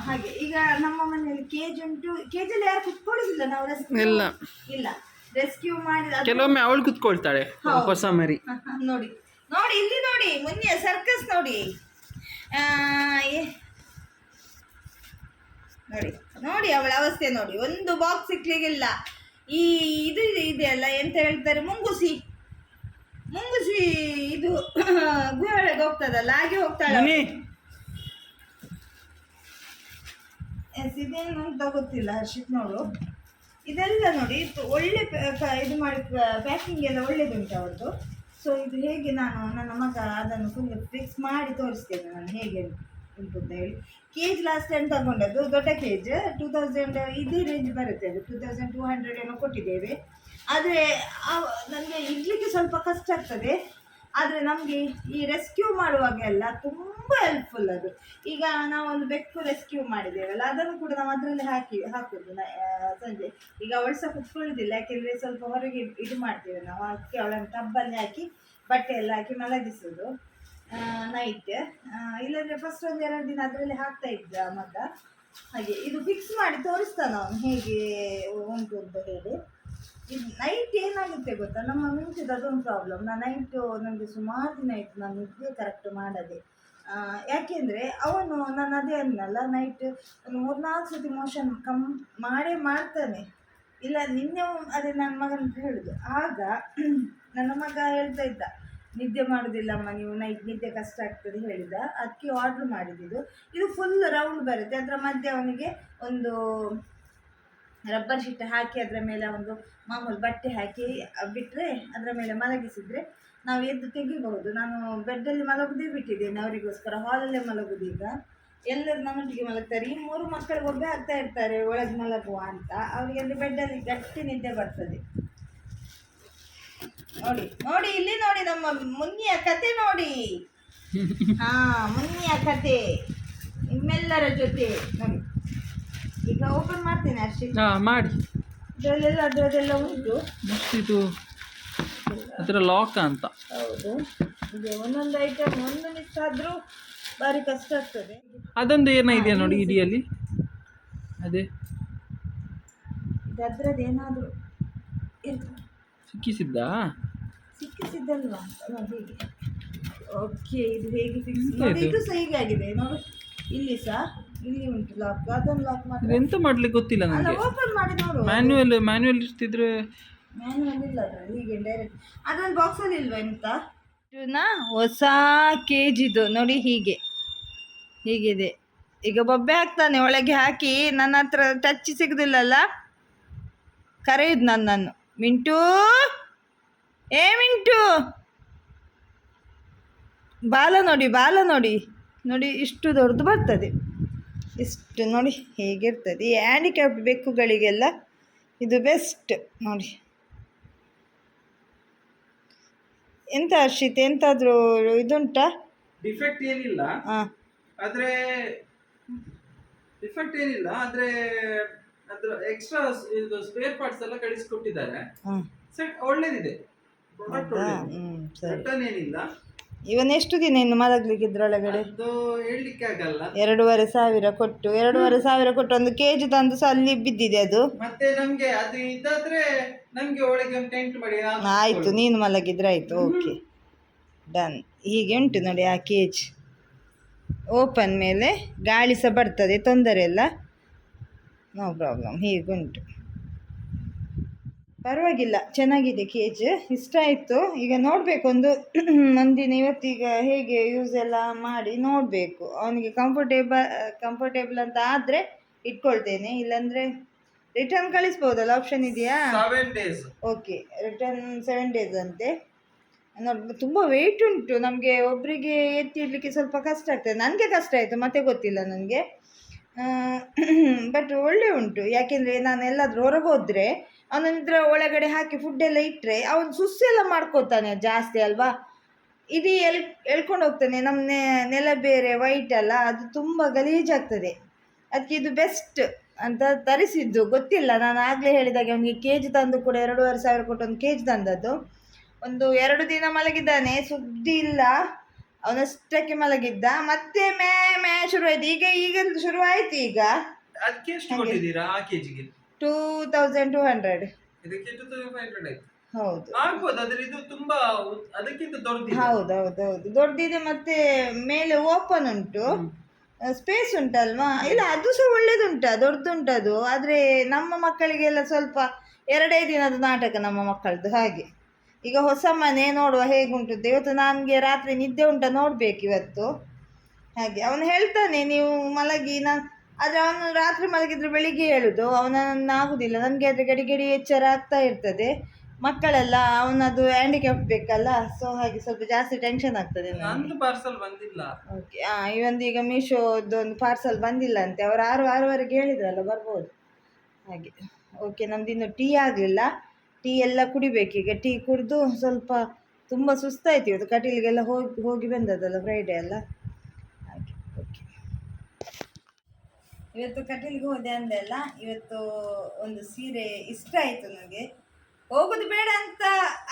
ಹಾಗೆ ಈಗ ನಮ್ಮ ಮನೆಯಲ್ಲಿ ಕೇಜ್ ಉಂಟು, ಕೇಜಲ್ಲಿ ಯಾರು ಕುತ್ಕೊಳ್ಳೋದಿಲ್ಲ, ನಾವು ಇಲ್ಲ ಇಲ್ಲ ರೆಸ್ಕ್ಯೂ ಮಾಡಿ ಕೆಲವೊಮ್ಮೆ ಅವಳು ಕುತ್ಕೊಳ್ತಾಳೆ ಹೊಸ ಮರಿ. ನೋಡಿ ನೋಡಿ ಇಲ್ಲಿ ನೋಡಿ, ಮುನ್ನೆ ಸರ್ಕಸ್ ನೋಡಿ, ನೋಡಿ ನೋಡಿ ಅವಳ ಅವಸ್ಥೆ ನೋಡಿ. ಒಂದು ಬಾಕ್ಸ್ ಸಿಕ್ಲಿಗಿಲ್ಲ. ಈ ಇದು ಇದೆಯಲ್ಲ ಎಂತ ಹೇಳ್ತಾರೆ, ಮುಂಗುಸಿ ಇದು ಗುಹೆ ಒಳಗೆ ಹೋಗ್ತದಲ್ಲ, ಹಾಗೆ ಹೋಗ್ತಾಳೆ. ಇದೇನು ಅಂತ ಗೊತ್ತಿಲ್ಲ ಹರ್ಷಿತ್. ನೋಡು ಇದೆಲ್ಲ ನೋಡಿ, ಇದು ಒಳ್ಳೆ ಇದು ಮಾಡಿ ಪ್ಯಾಕಿಂಗ್ ಎಲ್ಲ ಒಳ್ಳೇದುಂಟು ಅವ್ರದ್ದು. ಸೊ ಇದು ಹೇಗೆ ನಾನು ನನ್ನ ಮಗ ಅದನ್ನು ಫುಲ್ ಫಿಕ್ಸ್ ಮಾಡಿ ತೋರಿಸ್ತೇನೆ ನಾನು ಹೇಗೆ ಉಂಟು ಅಂತ ಹೇಳಿ. ಕೇಜ್ ಲಾಸ್ಟ್ ಟೈಮ್ ತಗೊಂಡದ್ದು ದೊಡ್ಡ ಕೇಜ್ 2000 ಇದೇ ರೇಂಜ್ ಬರುತ್ತೆ, ಅದು 2200 ಏನೋ ಕೊಟ್ಟಿದ್ದೇವೆ. ಆದರೆ ನನಗೆ ಇಡ್ಲಿಕ್ಕೆ ಸ್ವಲ್ಪ ಕಷ್ಟ ಆಗ್ತದೆ. ಆದರೆ ನಮಗೆ ಈ ರೆಸ್ಕ್ಯೂ ಮಾಡುವಾಗ ಎಲ್ಲ ತುಂಬ ಹೆಲ್ಪ್ಫುಲ್ ಅದು. ಈಗ ನಾವೊಂದು ಬೆಕ್ಕು ರೆಸ್ಕ್ಯೂ ಮಾಡಿದ್ದೇವಲ್ಲ, ಅದನ್ನು ಕೂಡ ನಾವು ಅದರಲ್ಲಿ ಹಾಕೋದು ಸಂಜೆ. ಈಗ ಅವಳು ಸಹ ಕುತ್ಕೊಳ್ಳೋದಿಲ್ಲ, ಯಾಕೆಂದರೆ ಸ್ವಲ್ಪ ಹೊರಗೆ ಇದು ಮಾಡ್ತೇವೆ ನಾವು, ಅದಕ್ಕೆ ಅವಳನ್ನು ಟಬ್ಬಲ್ಲಿ ಹಾಕಿ ಬಟ್ಟೆ ಎಲ್ಲ ಹಾಕಿ ಮಲಗಿಸೋದು ನೈಟ್. ಇಲ್ಲಾಂದರೆ ಫಸ್ಟ್ 1-2 ದಿನ ಅದರಲ್ಲಿ ಹಾಕ್ತಾ ಇದ್ದ ಮಗ. ಹಾಗೆ ಇದು ಫಿಕ್ಸ್ ಮಾಡಿ ತೋರಿಸ್ತಾನೆ ಅವನು ಹೇಗೆ ಉಂಟು ಅಂತ ಹೇಳಿ. ಇದು ನೈಟ್ ಏನಾಗುತ್ತೆ ಗೊತ್ತಾ, ನಮ್ಮ ಮಿಂಚಿದ ಅದೊಂದು ಪ್ರಾಬ್ಲಮ್. ನೈಟು ನನಗೆ ಸುಮಾರು ದಿನ ಆಯಿತು ನಾನು ನಿದ್ದೆ ಕರೆಕ್ಟ್ ಮಾಡದೆ. ಯಾಕೆಂದರೆ ಅವನು ನಾನು ಅದೇ ಅನ್ನಲ್ಲ, ನೈಟ್ ಒಂದು 3-4 ಸತಿ ಮೋಷನ್ ಮಾಡ್ತಾನೆ. ಇಲ್ಲ ನಿನ್ನೆ ಅದೇ ನನ್ನ ಮಗನ ಹೇಳೋದು. ಆಗ ನನ್ನ ಮಗ ಹೇಳ್ತಾ ಇದ್ದ, ನಿದ್ದೆ ಮಾಡೋದಿಲ್ಲಮ್ಮ ನೀವು, ನೈಟ್ ನಿದ್ದೆ ಕಷ್ಟ ಆಗ್ತದೆ ಹೇಳಿದ. ಅದಕ್ಕೆ ಆರ್ಡ್ರ್ ಮಾಡಿದ್ದು. ಇದು ಫುಲ್ ರೌಂಡ್ ಬರುತ್ತೆ, ಅದರ ಮಧ್ಯೆ ಅವನಿಗೆ ಒಂದು ರಬ್ಬರ್ ಶೀಟ್ ಹಾಕಿ ಅದರ ಮೇಲೆ ಒಂದು ಮಾಮೂಲು ಬಟ್ಟೆ ಹಾಕಿ ಬಿಟ್ಟರೆ ಅದರ ಮೇಲೆ ಮಲಗಿಸಿದರೆ ನಾವು ಎದ್ದು ತೆಗಿಬಹುದು. ನಾನು ಬೆಡ್ಡಲ್ಲಿ ಮಲಗುದೇ ಬಿಟ್ಟಿದ್ದೇನೆ ಅವರಿಗೋಸ್ಕರ, ಹಾಲಲ್ಲೇ ಮಲಗುದು. ಈಗ ಎಲ್ಲರೂ ನಮ್ಮೊಟ್ಟಿಗೆ ಮಲಗ್ತಾರೆ. ಈ 3 ಮಕ್ಕಳಿಗೆ ಒಬ್ಬೇ ಆಗ್ತಾ ಇರ್ತಾರೆ ಒಳಗೆ ಮಲಗುವ ಅಂತ, ಅವರಿಗೆಲ್ಲ ಬೆಡ್ಡಲ್ಲಿ ಗಟ್ಟಿ ನಿದ್ದೆ ಬರ್ತದೆ. ನೋಡಿ ನೋಡಿ ಇಲ್ಲಿ ನೋಡಿ ನಮ್ಮ ಮುನ್ನಿಯ ಕತೆ ನೋಡಿ. ಮುನ್ನಿಯ ಕತೆ ನಿಮ್ಮೆಲ್ಲರ ಜೊತೆ ನೋಡಿ. ಈಗ ಓಪನ್ ಮಾಡ್ತೇನೆ ಹರ್ಷಿತ್, ಮಾಡಿ. ಇದರಲ್ಲೆಲ್ಲ ಅದರದೆಲ್ಲ ಉಂಟು. ಇದು ಅದರ ಲಾಕ್ ಅಂತ. ಹೌದು, ಇದು ಒಂದೊಂದು ಐಟಮ್ ಒಂದು ಮಿಸ್ ಆದರೂ ಭಾರಿ ಕಷ್ಟ ಆಗ್ತದೆ. ಅದೊಂದು ಏನಿದೆಯಾ ನೋಡಿ ಇಡಿಯಲ್ಲಿ, ಅದೇ ಇದು ಅದರದ್ದು ಏನಾದರೂ ಸಿಕ್ಕಿಸಿದ್ದಲ್ವಾ ಅಂತ ನೋಡಿ ಹೀಗೆ. ಓಕೆ, ಇದು ಹೇಗೆ ಫಿಕ್ಸ್ ನೋಡಿ. ಇದು ಸಹ ಹೀಗಾಗಿದೆ ನೋಡಿ, ಇಲ್ಲಿ ಸಹ ಇಲ್ಲಿ ಉಂಟು ಲಾಕ್. ಅದೊಂದು ಲಾಕ್ ಮಾಡಿ ಎಂತ ಮಾಡ್ಲಿಕ್ಕೆ ಗೊತ್ತಿಲ್ಲ ನನಗೆ. ಓಪನ್ ಮಾಡಿ ನೋಡು. ಮ್ಯಾನ್ಯುವಲ್ ಇರ್ತಿದ್ರೆ. ಮ್ಯಾನ್ಯುವಲ್ ಇಲ್ಲ ಅದರಲ್ಲಿ, ಹೀಗೆ ಡೈರೆಕ್ಟ್. ಅದೊಂದು ಬಾಕ್ಸಲ್ಲಿ ಇಲ್ವಾ ಎಂತ ಹೊಸ ಕೇಜ್ ಇದು ನೋಡಿ, ಹೀಗಿದೆ. ಈಗ ಬೊಬ್ಬೆ ಹಾಕ್ತಾನೆ ಒಳಗೆ ಹಾಕಿ. ನನ್ನ ಹತ್ರ ಟಚ್ ಸಿಗುದಿಲ್ಲಲ್ಲ, ಕರೆಯುದು ನನ್ನನ್ನು. ಮಿಂಟು, ಏ ಮಿಂಟು, ಬಾಲ ನೋಡಿ ನೋಡಿ, ಇಷ್ಟು ದೊಡ್ಡದು ಬರ್ತದೆ. ಇಷ್ಟು ನೋಡಿ ಹೇಗಿರ್ತದೆ. ಈ ಹ್ಯಾಂಡಿಕ್ಯಾಪ್ಟ್ ಬೆಕ್ಕುಗಳಿಗೆಲ್ಲ ಇದು ಬೆಸ್ಟ್ ನೋಡಿ. ಎಂತ ಹರ್ಷಿತ್, ಎಂತಾದರೂ ಇದುಂಟಾ? ಡಿಫೆಕ್ಟ್ ಏನಿಲ್ಲ, ಆದ್ರೆ ಅದ್ರ ಎಕ್ಸ್ಟ್ರಾ ಇದು ಸ್ಪೇರ್ ಪಾರ್ಟ್ಸ್ ಎಲ್ಲ ಕಳಿಸಿಕೊಟ್ಟಿದ್ದಾರೆ. ಒಳ್ಳೇದಿದೆ ಪ್ರಾಡಕ್ಟ್, ಏನಿಲ್ಲ. ಇವನ್ ಎಷ್ಟು ದಿನ ಇನ್ನು ಮಲಗ್ಲಿಕ್ಕೆ ಇದ್ರೊಳಗಡೆ? ಹೇಳಲಿಕ್ಕೆ ಆಗಲ್ಲ. 2,500 ಕೊಟ್ಟು 2,500 ಕೊಟ್ಟು ಒಂದು ಕೇಜ್ ತಂದು ಸಹ ಅಲ್ಲಿ ಬಿದ್ದಿದೆ ಅದು. ಮತ್ತೆ ನಮ್ಗೆ ಅದು ಇದಾದ್ರೆ ನಮ್ಗೆ ಒಳಗೆ ಒಂದು ಟೆಂಟ್ ಮಾಡಿ. ಆಯ್ತು, ನೀನು ಮಲಗಿದ್ರೆ ಆಯ್ತು. Okay, done. ಹೀಗೆ ಉಂಟು ನೋಡಿ ಆ ಕೇಜ್. ಓಪನ್ ಮೇಲೆ ಗಾಳಿ ಸಹ ಬರ್ತದೆ, ತೊಂದರೆ ಇಲ್ಲ, ನೋ ಪ್ರಾಬ್ಲಮ್. ಹೀಗುಂಟು, ಪರವಾಗಿಲ್ಲ, ಚೆನ್ನಾಗಿದೆ ಕೇಜ್. ಇಷ್ಟ ಆಯಿತು. ಈಗ ನೋಡಬೇಕು ಒಂದು ಮುಂದಿನ ಇವತ್ತೀಗ ಹೇಗೆ ಯೂಸ್ ಎಲ್ಲ ಮಾಡಿ ನೋಡಬೇಕು. ಅವನಿಗೆ ಕಂಫರ್ಟೇಬಲ್ ಅಂತ ಆದರೆ ಇಟ್ಕೊಳ್ತೇನೆ, ಇಲ್ಲಾಂದರೆ ರಿಟರ್ನ್ ಕಳಿಸ್ಬೋದಲ್ಲ, ಆಪ್ಷನ್ ಇದೆಯಾ? 7 days. ಓಕೆ, ರಿಟರ್ನ್ 7 days ಅಂತೆ. ನೋಡಿ, ತುಂಬ ವೆಯ್ಟ್ ಉಂಟು. ನಮಗೆ ಒಬ್ಬರಿಗೆ ಎತ್ತಿ ಇಡಲಿಕ್ಕೆ ಸ್ವಲ್ಪ ಕಷ್ಟ ಆಗ್ತದೆ. ನನಗೆ ಕಷ್ಟ ಆಯಿತು, ಮತ್ತೆ ಗೊತ್ತಿಲ್ಲ ನನಗೆ. ಬಟ್ ಒಳ್ಳೆ ಉಂಟು, ಯಾಕೆಂದರೆ ನಾನು ಎಲ್ಲಾದರೂ ಹೊರಗೆ ಹೋದರೆ ಅವನಂದ್ರ ಒಳಗಡೆ ಹಾಕಿ ಫುಡ್ ಎಲ್ಲ ಇಟ್ಟರೆ ಅವನು ಸುಸ್ಸೆಲ್ಲ ಮಾಡ್ಕೋತಾನೆ ಜಾಸ್ತಿ ಅಲ್ವಾ. ಇಡೀ ಎಳ್ಕೊಂಡು ಹೋಗ್ತಾನೆ. ನಮ್ಮ ನೆಲ ಬೇರೆ ವೈಟ್ ಅಲ್ಲ, ಅದು ತುಂಬ ಗಲೀಜಾಗ್ತದೆ. ಅದಕ್ಕೆ ಇದು ಬೆಸ್ಟ್ ಅಂತ ತರಿಸಿದ್ದು. ಗೊತ್ತಿಲ್ಲ, ನಾನು ಆಗಲೇ ಹೇಳಿದಾಗೆ ಅವನಿಗೆ ಕೇಜ್ ತಂದು ಕೂಡ 2,500 ಕೊಟ್ಟು ಒಂದು ಕೇಜ್ ತಂದದ್ದು. ಒಂದು 2 ದಿನ ಮಲಗಿದ್ದಾನೆ, ಸುದ್ದಿ ಇಲ್ಲ, ಅವನಷ್ಟಕ್ಕೆ ಮಲಗಿದ್ದ. ಮತ್ತೆ ಮೇ ಮೇ ಶುರುವಾಯ್ತು. ಈಗಂತೂ ಶುರುವಾಯ್ತು ಈಗ. ಅದಕ್ಕೆ ಎಷ್ಟು ಕೊಟ್ಟಿದ್ದೀರಾ ಆ ಕೆಜಿಗೆ? 2,200. ಇದಕ್ಕೆ 2,500 ಆಯ್ತು. ಹೌದು ಆಗ್ಬೋದು, ಆದ್ರೆ ಇದು ತುಂಬಾ ಅದಕ್ಕಿಂತ ದೊಡ್ಡದಿದೆ. ಹೌದೌದೌದು, ದೊಡ್ಡದಿದೆ. ಮತ್ತೆ ಮೇಲೆ ಓಪನ್ ಉಂಟು, ಸ್ಪೇಸ್ ಉಂಟಲ್ವಾ. ಇಲ್ಲ, ಅದು ಸಹ ಒಳ್ಳೇದುಂಟ, ದೊಡ್ಡದುಂಟದು. ಆದರೆ ನಮ್ಮ ಮಕ್ಕಳಿಗೆಲ್ಲ ಸ್ವಲ್ಪ 2 ದಿನದ ನಾಟಕ ನಮ್ಮ ಮಕ್ಕಳದ್ದು. ಹಾಗೆ ಈಗ ಹೊಸ ಮನೆ ನೋಡುವ ಹೇಗುಂಟು. ಇವತ್ತು ನನಗೆ ರಾತ್ರಿ ನಿದ್ದೆ ಉಂಟ ನೋಡ್ಬೇಕು ಇವತ್ತು. ಹಾಗೆ ಅವನು ಹೇಳ್ತಾನೆ ನೀವು ಮಲಗಿ. ಆದರೆ ಅವನು ರಾತ್ರಿ ಮಲಗಿದ್ರೆ ಬೆಳಿಗ್ಗೆ ಹೇಳುದು, ಅವನನ್ನು ಆಗುದಿಲ್ಲ. ನನಗೆ ಆದರೆ ಗಡಿ ಗಡಿ ಎಚ್ಚರ ಆಗ್ತಾ ಇರ್ತದೆ. ಮಕ್ಕಳೆಲ್ಲ ಅವನದು ಹ್ಯಾಂಡಿಕ್ಯಾಪ್ ಬೇಕಲ್ಲ, ಸೊ ಹಾಗೆ ಸ್ವಲ್ಪ ಜಾಸ್ತಿ ಟೆನ್ಷನ್ ಆಗ್ತದೆ ನನಗೆ. ನಂದು ಪಾರ್ಸಲ್ ಬಂದಿಲ್ಲ. ಓಕೆ, ಇವೊಂದೀಗ ಮೀಶೋದೊಂದು ಪಾರ್ಸಲ್ ಬಂದಿಲ್ಲ ಅಂತೆ. ಅವರು 6:30ವರೆಗೆ ಹೇಳಿದ್ರಲ್ಲ ಬರ್ಬೋದು. ಹಾಗೆ ಓಕೆ, ನಮ್ದು ಇನ್ನು ಟೀ ಆಗಲಿಲ್ಲ. ಟೀ ಎಲ್ಲ ಕುಡಿಬೇಕೀಗ. ಟೀ ಕುಡಿದು ಸ್ವಲ್ಪ ತುಂಬ ಸುಸ್ತಾಯ್ತು ಇವತ್ತು. ಕಟೀಲಿಗೆಲ್ಲ ಹೋಗಿ ಬಂದದ್ದಲ್ಲ, ಫ್ರೈಡೇ ಅಲ್ಲ. ಹಾಗೆ ಓಕೆ, ಇವತ್ತು ಕಟೀಲಿಗೆ ಹೋದೆ ಅಂದೆಲ್ಲ. ಇವತ್ತು ಒಂದು ಸೀರೆ ಇಷ್ಟ ಆಯಿತು ನನಗೆ. ಹೋಗೋದು ಬೇಡ ಅಂತ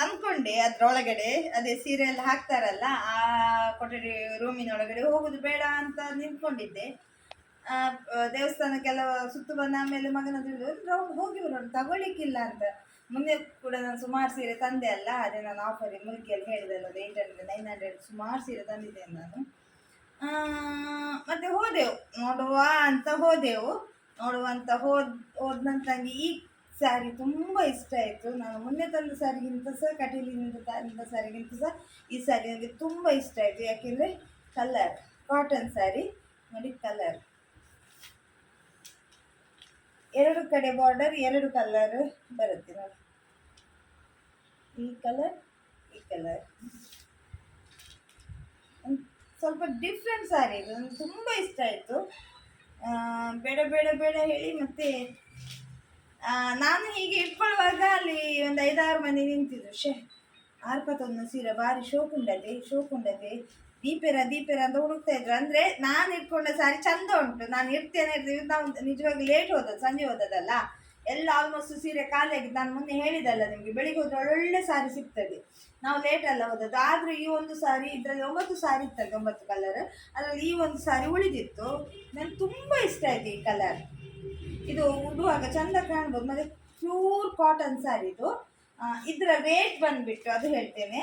ಅಂದ್ಕೊಂಡೆ, ಅದರೊಳಗಡೆ ಅದೇ ಸೀರೆ ಎಲ್ಲ ಹಾಕ್ತಾರಲ್ಲ ಆ ಕೊಠಡಿ ರೂಮಿನ ಒಳಗಡೆ ಹೋಗೋದು ಬೇಡ ಅಂತ ನಿಂತ್ಕೊಂಡಿದ್ದೆ. ದೇವಸ್ಥಾನಕ್ಕೆಲ್ಲ ಸುತ್ತು ಬಂದ ಆಮೇಲೆ ಮಗನ ರೌಂಡ್ ಹೋಗಿ ಬರೋಣ, ತಗೊಳ್ಳಿಕ್ಕಿಲ್ಲ ಅಂತ. ಮುಂದೆ ಕೂಡ ನಾನು ಸುಮಾರು ಸೀರೆ ತಂದೆ ಅಲ್ಲ, ಅದೇ ನಾನು ಆಫರ್ ಮುಲ್ಕಿಯಲ್ಲಿ ಹೇಳಿದೆಲ್ಲ, ಒಂದು 800 900 ಸುಮಾರು ಸೀರೆ ತಂದಿದ್ದೇನೆ ನಾನು. ಮತ್ತು ಹೋದೆವು, ನೋಡುವ ಅಂತ ಹೋದೆವು. ಹೋದ ನಂತರ ಈ ಸ್ಯಾರಿ ತುಂಬ ಇಷ್ಟ ಆಯಿತು. ನಾನು ಮೊನ್ನೆ ತಂದ ಸ್ಯಾರಿಗಿಂತ ಸಹ, ಕಟೀಲಿನಿಂದ ತಂದ ಸ್ಯಾರಿಗಿಂತ ಸಹ ಈ ಸ್ಯಾರಿ ನನಗೆ ತುಂಬ ಇಷ್ಟ ಆಯಿತು. ಯಾಕೆಂದರೆ ಕಲರ್, ಕಾಟನ್ ಸ್ಯಾರಿ ನೋಡಿ, ಕಲರ್ 2 ಕಡೆ ಬಾರ್ಡರ್, 2 ಕಲರ್ ಬರುತ್ತೆ ನೋಡಿ. ಈ ಕಲರ್, ಈ ಕಲರ್, ಸ್ವಲ್ಪ ಡಿಫ್ರೆಂಟ್ ಸ್ಯಾರಿ ಇದು. ನನಗೆ ತುಂಬ ಇಷ್ಟ ಆಯಿತು. ಬೇಡ ಬೇಡ ಬೇಡ ಹೇಳಿ ಮತ್ತೆ ನಾನು ಹೀಗೆ ಇಟ್ಕೊಳ್ಳುವಾಗ ಅಲ್ಲಿ ಒಂದು 5-6 ಮಂದಿ ನಿಂತಿದ್ರು. ಆರ್ಪತ್ತೊಂದು ಸೀರೆ ಭಾರಿ ಶೋಕುಂಡತೆ ದೀಪೆರ ಅಂತ ಹುಡುಕ್ತಾ ಇದ್ರು. ಅಂದರೆ ನಾನು ಇಟ್ಕೊಂಡ ಸ್ಯಾರಿ ಚಂದ ಉಂಟು, ನಾನು ಇರ್ತೇನೆ. ನಾವು ನಿಜವಾಗಿ ಲೇಟ್ ಹೋದದ್ದು, ಸಂಜೆ ಹೋದದಲ್ಲ, ಎಲ್ಲ ಆಲ್ಮೋಸ್ಟ್ ಸೀರೆ ಖಾಲಿ ಆಗಿದ್ದು. ನಾನು ಮೊನ್ನೆ ಹೇಳಿದಲ್ಲ ನಿಮಗೆ, ಬೆಳಿಗ್ಗೆ ಹೋದ್ರೆ ಒಳ್ಳೆ ಸ್ಯಾರಿ ಸಿಗ್ತದೆ. ನಾವು ಲೇಟ್ ಅಲ್ಲ ಹೋದದ್ದು. ಆದರೂ ಈ ಒಂದು ಸ್ಯಾರಿ, ಇದರಲ್ಲಿ 9 ಸ್ಯಾರಿ ಇರ್ತದೆ, 9 ಕಲರ್. ಅದರಲ್ಲಿ ಈ ಒಂದು ಸ್ಯಾರಿ ಉಳಿದಿತ್ತು. ನನಗೆ ತುಂಬ ಇಷ್ಟ ಆಯಿತು ಈ ಕಲರ್. ಇದು ಉಡುವಾಗ ಚಂದ ಕಾಣ್ಬೋದು. ಮತ್ತು ಪ್ಯೂರ್ ಕಾಟನ್ ಸ್ಯಾರಿ ಇದು. ಇದರ ರೇಟ್ ಬಂದುಬಿಟ್ಟು ಅದು ಹೇಳ್ತೇನೆ,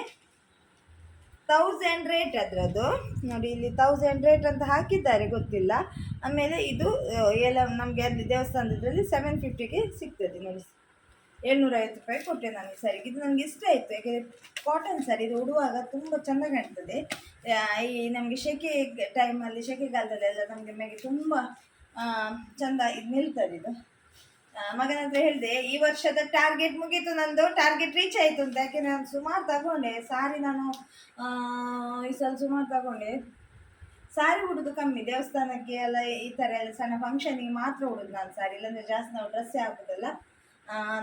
1000 ರೇಟ್ ಅದರದ್ದು. ನೋಡಿ ಇಲ್ಲಿ 1000 ರೇಟ್ ಅಂತ ಹಾಕಿದ್ದಾರೆ, ಗೊತ್ತಿಲ್ಲ. ಆಮೇಲೆ ಇದು ಎಲ್ಲ ನಮಗೆ ಅಲ್ಲಿ ದೇವಸ್ಥಾನದಲ್ಲಿ 750ಗೆ ಸಿಗ್ತದೆ ನೋಡಿ. 750 ರೂಪಾಯಿ ಕೊಟ್ಟೆ ನಾನು ಈ ಸ್ಯಾರಿಗೆ. ಇದು ನನಗೆ ಇಷ್ಟ ಆಯಿತು, ಯಾಕೆಂದರೆ ಕಾಟನ್ ಸ್ಯಾರಿ, ಇದು ಉಡುವಾಗ ತುಂಬ ಚೆಂದ ಕಾಣ್ತದೆ. ಈ ನಮಗೆ ಸೆಕೆ ಟೈಮಲ್ಲಿ, ಸೆಕೆಗಾಲದಲ್ಲೆಲ್ಲ ನಮಗೆ ಮೆಗೆ ತುಂಬ ಚೆಂದ ಇದು ನಿಲ್ತದೆ ಇದು. ಮಗನ ಹತ್ರ ಹೇಳಿದೆ, ಈ ವರ್ಷದ ಟಾರ್ಗೆಟ್ ಮುಗೀತು, ನಂದು ಟಾರ್ಗೆಟ್ ರೀಚ್ ಆಯಿತು ಅಂತ. ಯಾಕೆ ನಾನು ಸುಮಾರು ತಗೊಂಡೆ ಸಾರಿ, ನಾನು ಈ ಸಲ ಸುಮಾರು ತಗೊಂಡೆ ಸಾರಿ. ಉಡೋದು ಕಮ್ಮಿ, ದೇವಸ್ಥಾನಕ್ಕೆ ಎಲ್ಲ ಈ ಥರ ಎಲ್ಲ ಸಣ್ಣ ಫಂಕ್ಷನಿಗೆ ಮಾತ್ರ ಉಡೋದು ನಾನು ಸಾರಿ, ಇಲ್ಲಾಂದರೆ ಜಾಸ್ತಿ ನಾವು ಡ್ರೆಸ್ಸೇ ಹಾಕೋದಲ್ಲ.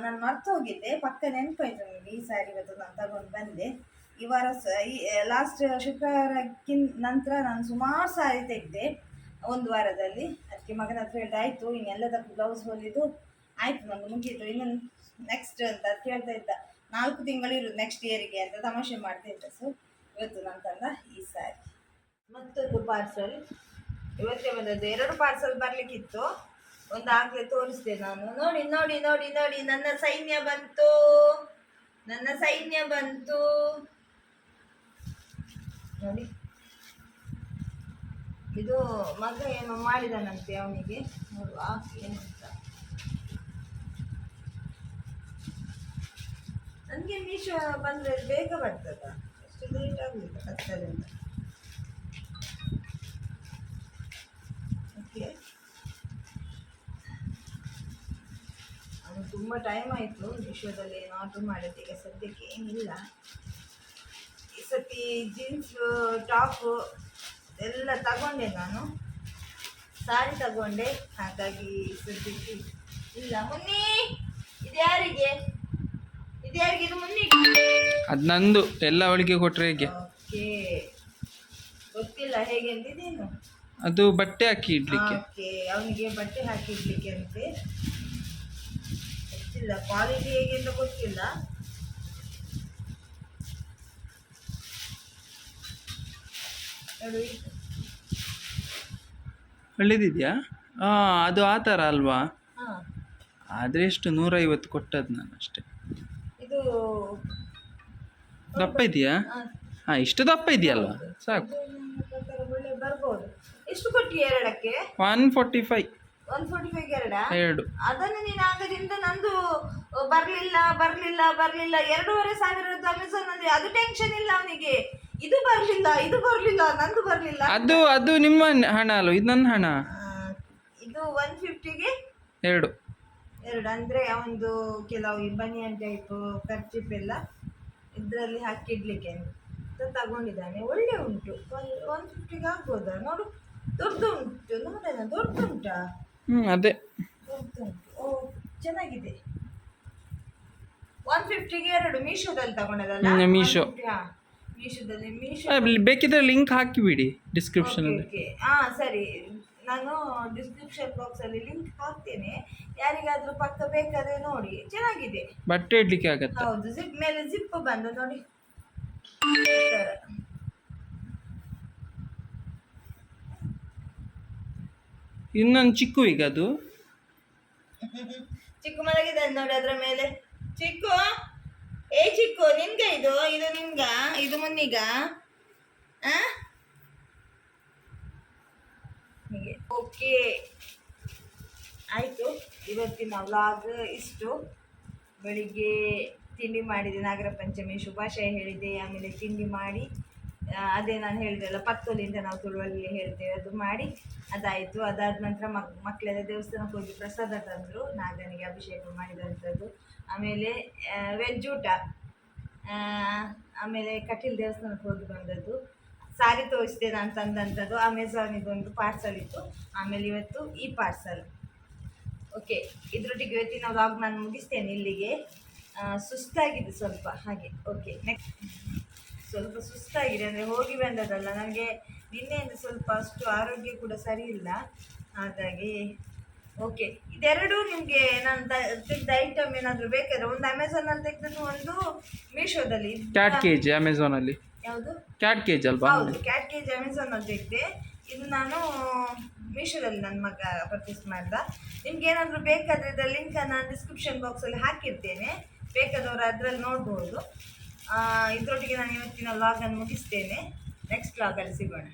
ನಾನು ಮರ್ತು ಹೋಗಿದ್ದೆ, ಪಕ್ಕ ನೆನಪಾಯ್ತು ನನಗೆ ಈ ಸ್ಯಾರಿ ಇವತ್ತು ನಾನು ತಗೊಂಡು ಬಂದೆ. ಈ ವಾರ ಈ ಲಾಸ್ಟ್ ಶುಕ್ರವಾರಕ್ಕಿಂತ ನಂತರ ನಾನು ಸುಮಾರು ಸ್ಯಾರಿ ತೆಗೆದೆ ಒಂದು ವಾರದಲ್ಲಿ. ಅದಕ್ಕೆ ಮಗನ ಹತ್ರ ಹೇಳಿದೆ, ಆಯಿತು ಇನ್ನೆಲ್ಲದಕ್ಕೂ ಬ್ಲೌಸ್ ಹೊಲಿದು ಆಯಿತು, ನನಗೆ ಮುಗೀತು, ಇನ್ನೊಂದು ನೆಕ್ಸ್ಟ್ ಅಂತ ಕೇಳ್ತಾ ಇದ್ದ. 4 ತಿಂಗಳು ಇರೋದು ನೆಕ್ಸ್ಟ್ ಇಯರಿಗೆ ಅಂತ ತಮಾಷೆ ಮಾಡ್ತಾ ಇದ್ದ. ಸೊ ಇವತ್ತು ನಾನು ತಂದ ಈ ಸ್ಯಾರಿ. ಮತ್ತೊಂದು ಪಾರ್ಸಲ್ ಇವತ್ತೇ ಬಂದದ್ದು. 2 ಪಾರ್ಸಲ್ ಬರಲಿಕ್ಕಿತ್ತು, ಒಂದು ಆಗಲೇ ತೋರಿಸ್ದೆ ನಾನು. ನೋಡಿ ನೋಡಿ ನೋಡಿ ನೋಡಿ, ನನ್ನ ಸೈನ್ಯ ಬಂತು, ನನ್ನ ಸೈನ್ಯ ಬಂತು ನೋಡಿ. ಇದು ಮಗ ಏನೋ ಮಾಡಿದಾನಂತೆ ಅವನಿಗೆ, ನೋಡುವ ಏನಂತ. ನನಗೆ ಮೀಶೋ ಬಂದರೆ ಬೇಗ ಬರ್ತದ, ಎಷ್ಟು ಲೇಟ್ ಆಗಲಿಲ್ಲ, ಕತ್ತಲಿಂದ. ಓಕೆ, ಅದು ತುಂಬ ಟೈಮ್ ಆಯಿತು ಮೀಶೋದಲ್ಲಿ ಏನು ಆರ್ಡ್ರ್ ಮಾಡೋದು. ಈಗ ಸದ್ಯಕ್ಕೆ ಏನಿಲ್ಲ. ಈ ಸತಿ ಜೀನ್ಸ್ ಟಾಪು ಎಲ್ಲ ತಗೊಂಡೆ ನಾನು. ಸಾರಿ ತಗೊಂಡೆ, ಹಾಗಾಗಿ ಸದ್ಯಕ್ಕೆ ಇಲ್ಲ. ಮುನ್ನಿ, ಇದು ಯಾರಿಗೆ? ಇದು ಯಾರಿಗೆ? ಇದು ಮುನ್ನಿಗೆ. ಅದು ನಂದು, ಎಲ್ಲ ಅವಳಿಗೆ ಕೊಟ್ರೆ ಹೇಗೆ? ಓಕೆ, ಗೊತ್ತಿಲ್ಲ ಹೇಗೆ ಅಂತ ಇದೇನು. ಅದು ಬಟ್ಟೆ ಹಾಕಿ ಇಡ್ಲಿಕ್ಕೆ. ಓಕೆ, ಅವನಿಗೆ ಬಟ್ಟೆ ಹಾಕಿ ಇಡ್ಲಿಕ್ಕೆ ಅಂತೆ. ಗೊತ್ತಿಲ್ಲ ಕ್ವಾಲಿಟಿ ಹೇಗೆ ಅಂತ ಗೊತ್ತಿಲ್ಲ. ನೋಡಿ, ಒಳ್ಳೇದಿದೆಯಾ? ಹಾಂ, ಅದು ಆ ಥರ ಅಲ್ವಾ? ಹಾಂ, ಆದರೆ ಎಷ್ಟು 150 ಕೊಟ್ಟದ್ದು ನಾನು ಅಷ್ಟೇ. ಇದು ದಪ್ಪ ಇದೆಯಾ? ಹಾಂ, ಇಷ್ಟು ದಪ್ಪ ಇದೆಯಲ್ಲ, ಸಾಕು. ಒಳ್ಳೆ ಬರ್ಬೋದು. ಎಷ್ಟು ಕೊಟ್ಟಿ ಎರಡಕ್ಕೆ? 145. 145 ಎರಡಾ? ಎರಡು. ಅದನ್ನು ನೀನು ಆಗದಿಂದ ನಂದು ಬರ್ಲಿಲ್ಲ 2,500 ಅಮೆಝಾನ್ ಅಲ್ಲಿ. ಅದು ಟೆನ್ಷನ್ ಇಲ್ಲ ಅವನಿಗೆ. ಇದು ಬರ್ಲಿಲ್ಲ ನಂದು ಬರ್ಲಿಲ್ಲ. ಅದು ನಿಮ್ಮ ಹಣ ಅಲ್ವ, ಇದು ನನ್ನ ಹಣ. ಇದು 150ಗೆ ಎರಡು ಅಂದ್ರೆ ಒಂದು ಕೆಲವು ಬನಿಯನ್ ಟೈಪ್ ಕರ್ಚಿಪ್ ಎಲ್ಲ ಇದರಲ್ಲಿ ಹಾಕಿಡ್ಲಿಕ್ಕೆ ಅಂತ ತಗೊಂಡಿದ್ದಾನೆ. ಒಳ್ಳೆ ಉಂಟು. 150ಗೆ ಆಗ್ಬೋದಾ? ನೋಡು, ದೊಡ್ಡ ಉಂಟು. ನೋಡೋಣ, ದೊಡ್ಡ ಉಂಟಾ? ಅದೇ ದೊಡ್ಡ ಉಂಟು. ಓ, ಚೆನ್ನಾಗಿದೆ. 150ಗೆ ಎರಡು. ಮೀಶೋದಲ್ಲಿ ತಗೊಂಡದಲ್ಲ? ಮೀಶೋ. ಮೀಶೋದಲ್ಲಿ ಬೇಕಿದ್ರೆ ಲಿಂಕ್ ಹಾಕಿಬಿಡಿ ಡಿಸ್ಕ್ರಿಪ್ಷನ್ ಅಲ್ಲಿ. ಸರಿ, ನಾನು ಡಿಸ್ಕ್ರಿಪ್ಷನ್ ಬಾಕ್ಸ್ ಅಲ್ಲಿ ಲಿಂಕ್ ಹಾಕ್ತೇನೆ. ಯಾರಿಗಾದ್ರೂ ಪಕ್ಕ ಬೇಕಾದ್ರೆ ನೋಡಿ, ಚೆನ್ನಾಗಿದೆ. ಬಟ್ಟೆ ಇಡ್ಲಿಕ್ಕೆ ಆಗತ್ತೆ. ಹೌದು, ಜಿಪ್ ಮೇಲೆ ಜಿಪ್ ಬಂದು ನೋಡಿ. ಇನ್ನೊಂದು ಚಿಕ್ಕು ಈಗ ಅದು ಚಿಕ್ಕು ಮಲಗಿದೆ ನೋಡಿ ಅದ್ರ ಮೇಲೆ. ಚಿಕ್ಕು, ಚಿಕ್ಕು, ನಿನ್ಗ ಇದು ನಿನ್ಗ, ಇದು ಮುನ್ನಿಗ. ಹೀಗೆ. ಓಕೆ, ಆಯಿತು. ಇವತ್ತಿನ ವ್ಲಾಗ್ ಇಷ್ಟು. ಬೆಳಿಗ್ಗೆ ತಿಂಡಿ ಮಾಡಿದೆ, ನಾಗರ ಪಂಚಮಿ ಶುಭಾಶಯ ಹೇಳಿದೆ. ಆಮೇಲೆ ತಿಂಡಿ ಮಾಡಿ, ಅದೇ ನಾನು ಹೇಳಿದೆಲ್ಲ ಪತ್ತೋಲಿಂದ ನಾವು ತುಳುವಲ್ಲಿ ಹೇಳ್ತೇವೆ, ಅದು ಮಾಡಿ ಅದಾಯಿತು. ಅದಾದ ನಂತರ ಮಕ್ಕಳೆಲ್ಲ ದೇವಸ್ಥಾನಕ್ಕೆ ಹೋಗಿ ಪ್ರಸಾದ ತಂದರು, ನಾಗನಿಗೆ ಅಭಿಷೇಕ ಮಾಡಿದಂಥದ್ದು. ಆಮೇಲೆ ವೆಜ್ ಊಟ. ಆಮೇಲೆ ಕಟೀಲ್ ದೇವಸ್ಥಾನಕ್ಕೆ ಹೋಗಿ ಬಂದದ್ದು. ಸಾರಿ ತೋರಿಸಿದೆ ನಾನು ತಂದಂಥದ್ದು. ಅಮೆಝಾನಿಗೊಂದು ಪಾರ್ಸಲ್ ಇತ್ತು. ಆಮೇಲೆ ಇವತ್ತು ಈ ಪಾರ್ಸಲ್. ಓಕೆ, ಇದರೊಟ್ಟಿಗೆ ಇವತ್ತಿನ ವ್ಲಾಗ್ ನಾನು ಮುಗಿಸ್ತೇನೆ ಇಲ್ಲಿಗೆ. ಸುಸ್ತಾಗಿದೆ ಸ್ವಲ್ಪ ಹಾಗೆ. Okay, next. ಸ್ವಲ್ಪ ಸುಸ್ತಾಗಿದೆ ಅಂದರೆ ಹೋಗಿ ಬಂದದಲ್ಲ, ನನಗೆ ನಿನ್ನೆಯಿಂದ ಸ್ವಲ್ಪ ಅಷ್ಟು ಆರೋಗ್ಯ ಕೂಡ ಸರಿ ಇಲ್ಲ, ಹಾಗಾಗಿ. ಓಕೆ, ಇದೆರಡು ನಿಮಗೆ ನಾನು ತೆಗೆದ ಐಟಮ್ ಏನಾದರೂ ಬೇಕಾದ್ರೆ, ಒಂದು ಅಮೆಝಾನಲ್ಲಿ ತೆಗೆದದ್ದು, ಒಂದು ಮೀಶೋದಲ್ಲಿ. ಕ್ಯಾಟ್ ಕೇಜ್ ಅಮೆಝಾನಲ್ಲಿ. ಯಾವುದು? ಕ್ಯಾಟ್ ಕೇಜ್ ಅಲ್ವಾ? ಹೌದು, ಕ್ಯಾಟ್ ಕೇಜ್ ಅಮೆಝಾನಲ್ಲಿ ತೆಗೆದೆ. ಇದು ನಾನು ಮೀಶೋದಲ್ಲಿ ನನ್ನ ಮಗ ಪರ್ಚೇಸ್ ಮಾಡ್ದ. ನಿಮ್ಗೆ ಏನಾದರೂ ಬೇಕಾದರೆ ಇದರ ಲಿಂಕ್ ನಾನು ಡಿಸ್ಕ್ರಿಪ್ಷನ್ ಬಾಕ್ಸಲ್ಲಿ ಹಾಕಿರ್ತೇನೆ, ಬೇಕಾದವರು ಅದರಲ್ಲಿ ನೋಡ್ಬೋದು. ಇದರೊಟ್ಟಿಗೆ ನಾನು ಇವತ್ತಿನ ವ್ಲಾಗನ್ನು ಮುಗಿಸ್ತೇನೆ. ನೆಕ್ಸ್ಟ್ ವ್ಲಾಗಲ್ಲಿ ಸಿಗೋಣ.